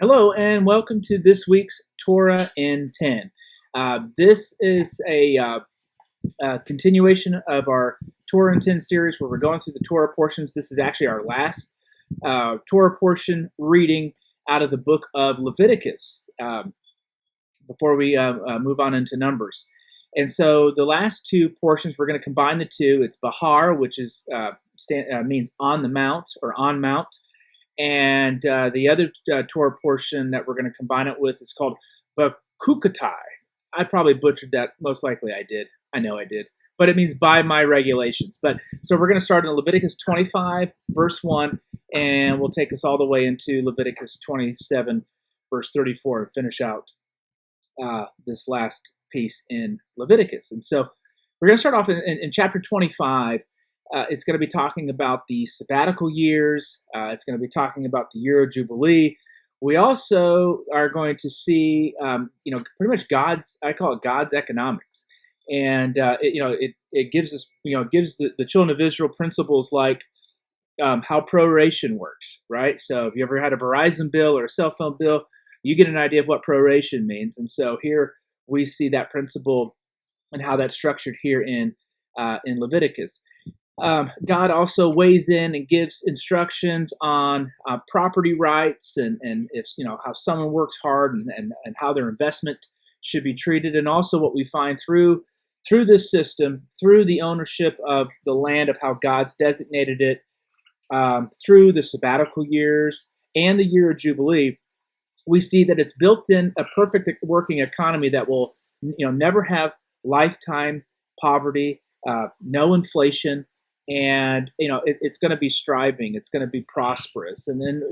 Hello and welcome to this week's Torah in 10. This is a continuation of our Torah in 10 series where we're going through the Torah portions. This is actually our last Torah portion reading out of the book of Leviticus before we move on into Numbers. And so the last two portions, we're going to combine the two. It's Bahar, which is means on the mount or on mount. And the other Torah portion that we're going to combine it with is called Bakukatai. I probably butchered that. Most likely I did. I know I did. But it means by my regulations. So we're going to start in Leviticus 25, verse 1, and we'll take us all the way into Leviticus 27, verse 34, and finish out this last piece in Leviticus. And so we're going to start off in chapter 25. It's going to be talking about the sabbatical years. It's going to be talking about the year of Jubilee. We also are going to see, pretty much I call it God's economics. And, it gives us, gives the children of Israel principles like how proration works, right? So if you ever had a Verizon bill or a cell phone bill, you get an idea of what proration means. And so here we see that principle and how that's structured here in Leviticus. God also weighs in and gives instructions on property rights and if how someone works hard and how their investment should be treated, and also what we find through this system, through the ownership of the land, of how God's designated it, through the sabbatical years and the year of Jubilee, we see that it's built in a perfect working economy that will never have lifetime poverty, no inflation. And it's going to be striving. It's going to be prosperous. And then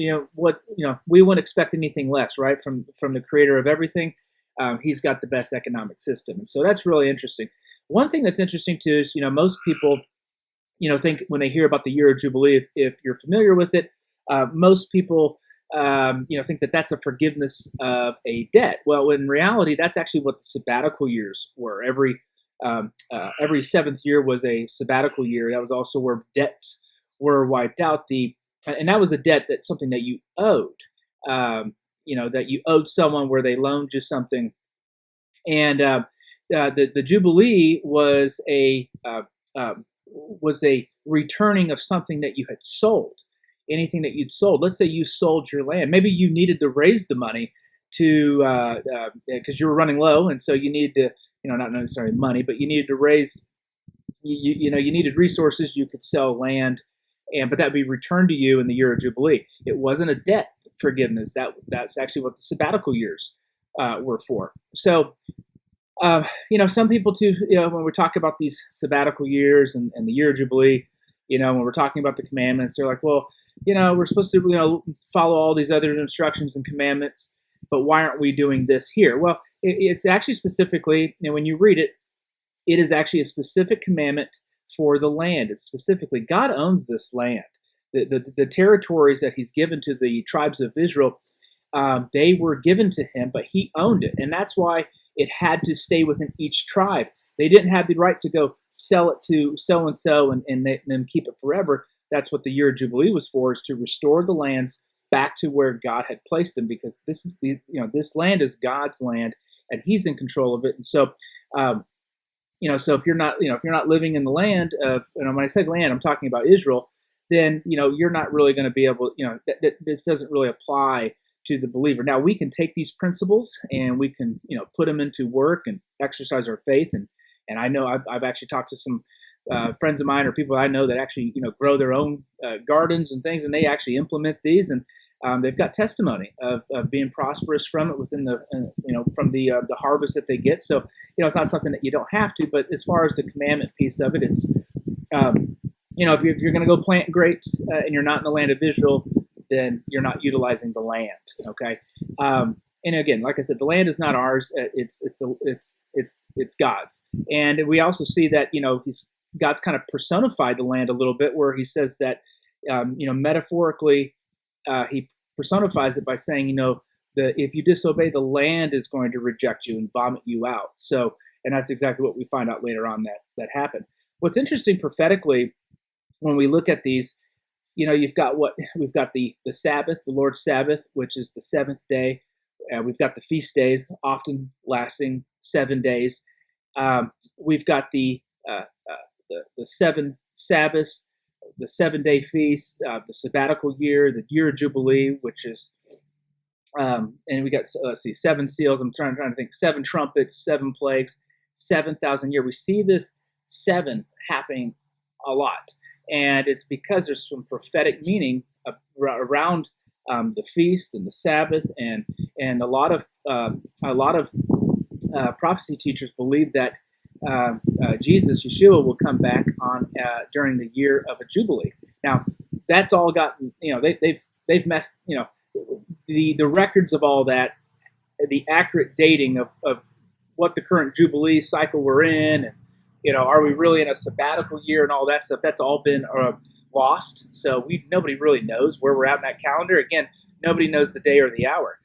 we wouldn't expect anything less, right? From the creator of everything, he's got the best economic system, and so that's really interesting. One thing that's interesting too is most people think when they hear about the year of Jubilee, if you're familiar with it, most people think that that's a forgiveness of a debt. Well, in reality, that's actually what the sabbatical years were. Every seventh year was a sabbatical year. That was also where debts were wiped out. And that was a debt that's something that you owed. That you owed someone where they loaned you something. And the Jubilee was a returning of something that you had sold. Anything that you'd sold. Let's say you sold your land. Maybe you needed to raise the money to because you were running low, and so you needed to. Not necessarily money, but you needed to raise, you needed resources. You could sell land, but that would be returned to you in the year of Jubilee. It wasn't a debt forgiveness. That's actually what the sabbatical years were for. So, some people too, when we talk about these sabbatical years and the year of Jubilee, when we're talking about the commandments, they're like, well, we're supposed to, follow all these other instructions and commandments, but why aren't we doing this here? Well, it's actually specifically, when you read it, it is actually a specific commandment for the land. It's specifically, God owns this land. The territories that he's given to the tribes of Israel, they were given to him, but he owned it. And that's why it had to stay within each tribe. They didn't have the right to go sell it to so-and-so and then keep it forever. That's what the year of Jubilee was for, is to restore the lands back to where God had placed them, because this is this land is God's land, and he's in control of it. And so, so if you're not living in the land of, when I say land, I'm talking about Israel, then, you're not really going to be able, this doesn't really apply to the believer. Now, we can take these principles and we can, put them into work and exercise our faith. And I know I've actually talked to some friends of mine or people I know that actually, grow their own gardens and things, and they actually implement these, and they've got testimony of being prosperous from it within the, from the harvest that they get. So, it's not something that you don't have to, but as far as the commandment piece of it, it's, if you're going to go plant grapes and you're not in the land of Israel, then you're not utilizing the land. Okay. And again, like I said, the land is not ours. It's God's. And we also see that, God's kind of personified the land a little bit, where he says that, metaphorically, he personifies it by saying, if you disobey, the land is going to reject you and vomit you out. So, and that's exactly what we find out later on that happened. What's interesting prophetically, when we look at these, you've got we've got the Sabbath, the Lord's Sabbath, which is the seventh day. We've got the feast days, often lasting 7 days. We've got the 7 Sabbaths, the 7-day feast, the sabbatical year, the year of Jubilee, which is, and we got, let's see, 7 seals. I'm trying to think, 7 trumpets, 7 plagues, 7,000 years. We see this 7 happening a lot, and it's because there's some prophetic meaning around the feast and the Sabbath, and a lot of prophecy teachers believe that Jesus, Yeshua, will come back on during the year of a jubilee. Now, that's all gotten, they've messed, the records of all that, the accurate dating of what the current jubilee cycle we're in, and are we really in a sabbatical year and all that stuff? That's all been lost. So nobody really knows where we're at in that calendar. Again, nobody knows the day or the hour,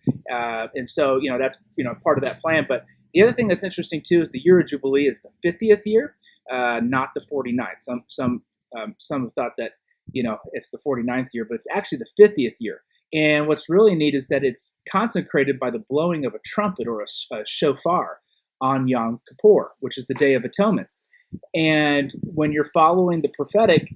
and so that's part of that plan. But the other thing that's interesting too is the year of Jubilee is the 50th year, not the 49th. Some have thought that it's the 49th year, but it's actually the 50th year. And what's really neat is that it's consecrated by the blowing of a trumpet or a shofar on Yom Kippur, which is the Day of Atonement. And when you're following the prophetic,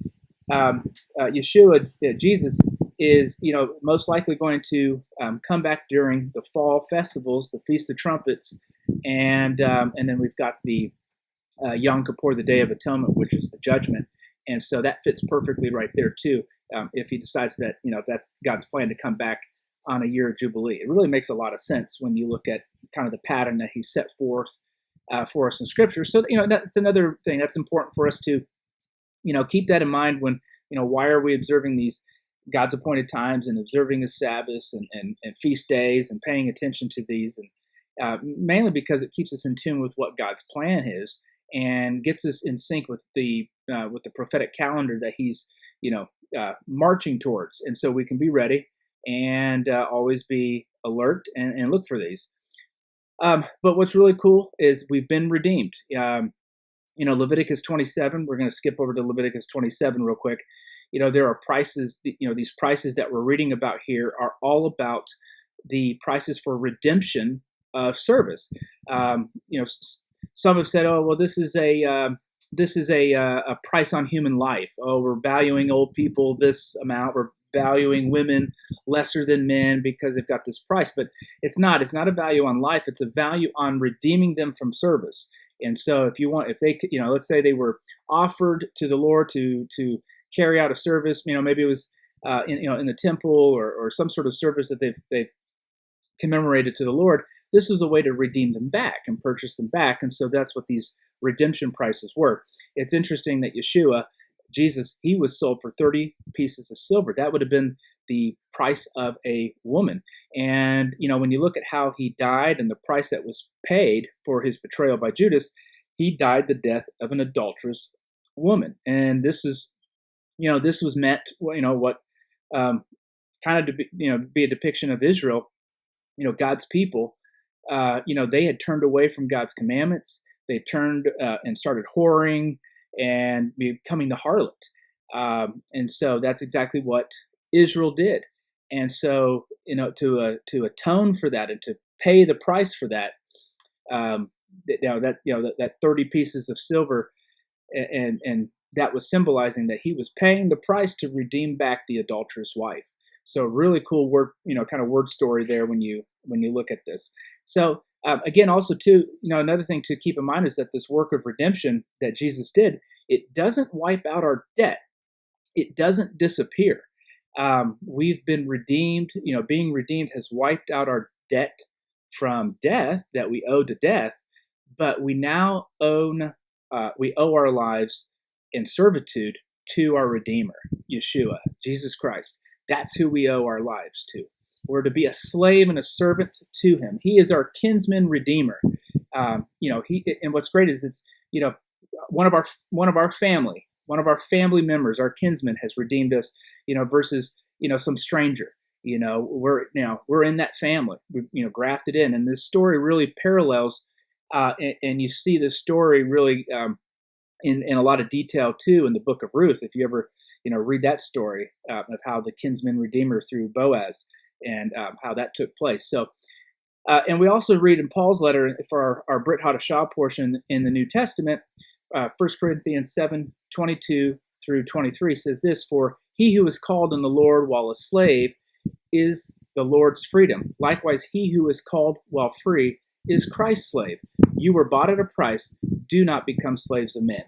Yeshua, Jesus, is most likely going to come back during the fall festivals, the Feast of Trumpets, and then we've got the Yom Kippur, the Day of Atonement, which is the judgment. And so that fits perfectly right there too. If he decides that if that's God's plan to come back on a year of Jubilee, it really makes a lot of sense when you look at kind of the pattern that he set forth for us in Scripture. So that's another thing that's important for us to keep that in mind when why are we observing these God's appointed times and observing His Sabbaths and feast days and paying attention to these, and mainly because it keeps us in tune with what God's plan is and gets us in sync with the prophetic calendar that He's marching towards, and so we can be ready and always be alert and look for these. But what's really cool is we've been redeemed. Leviticus 27. We're going to skip over to Leviticus 27 real quick. There are prices. These prices that we're reading about here are all about the prices for redemption of service. Some have said, "Oh, well, this is a price on human life. Oh, we're valuing old people this amount. We're valuing women lesser than men because they've got this price." But it's not. It's not a value on life. It's a value on redeeming them from service. And so, if they, let's say they were offered to the Lord to carry out a service, maybe it was in the temple or some sort of service that they've commemorated to the Lord. This was a way to redeem them back and purchase them back. And so that's what these redemption prices were. It's interesting that Yeshua, Jesus, he was sold for 30 pieces of silver. That would have been the price of a woman. And, when you look at how he died and the price that was paid for his betrayal by Judas, he died the death of an adulterous woman. And this is, this was meant, what kind of to be a depiction of Israel, God's people. They had turned away from God's commandments. They turned and started whoring and becoming the harlot. And so that's exactly what Israel did. And so, to atone for that and to pay the price for that, that 30 pieces of silver, and that was symbolizing that he was paying the price to redeem back the adulterous wife. So really cool word, kind of word story there when you look at this. So again, also too, another thing to keep in mind is that this work of redemption that Jesus did, it doesn't wipe out our debt. It doesn't disappear. We've been redeemed. Being redeemed has wiped out our debt from death that we owe to death, but we now owe our lives in servitude to our Redeemer, Yeshua, Jesus Christ. That's who we owe our lives to. We're to be a slave and a servant to Him. He is our kinsman redeemer. And what's great is it's one of our family members, our kinsman, has redeemed us. Versus some stranger. We're in that family. We're grafted in, and this story really parallels. And you see this story really in a lot of detail too in the book of Ruth. If you ever read that story of how the kinsman redeemer through Boaz and how that took place. So, and we also read in Paul's letter for our Brit Hadashah portion in the New Testament, 1 Corinthians 7:22 through 23 says this: "For he who is called in the Lord while a slave is the Lord's freedom. Likewise, he who is called while free is Christ's slave. You were bought at a price. Do not become slaves of men."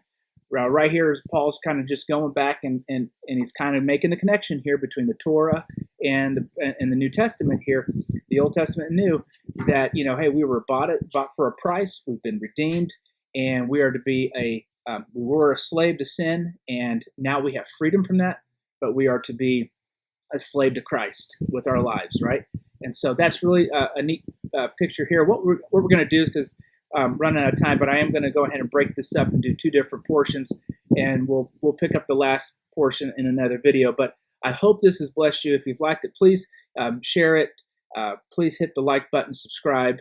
Right here, Paul's kind of just going back and he's kind of making the connection here between the Torah and the New Testament here, the Old Testament and New, that, hey, we were bought for a price. We've been redeemed, and we are to be we were a slave to sin, and now we have freedom from that, but we are to be a slave to Christ with our lives, right? And so that's really a neat picture here. What we're going to do is, because running out of time, but I am going to go ahead and break this up and do two different portions, and we'll pick up the last portion in another video. But I hope this has blessed you. If you've liked it, please share it. Please hit the like button, subscribe,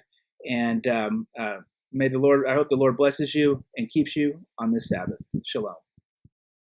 and I hope the Lord blesses you and keeps you on this Sabbath. Shalom.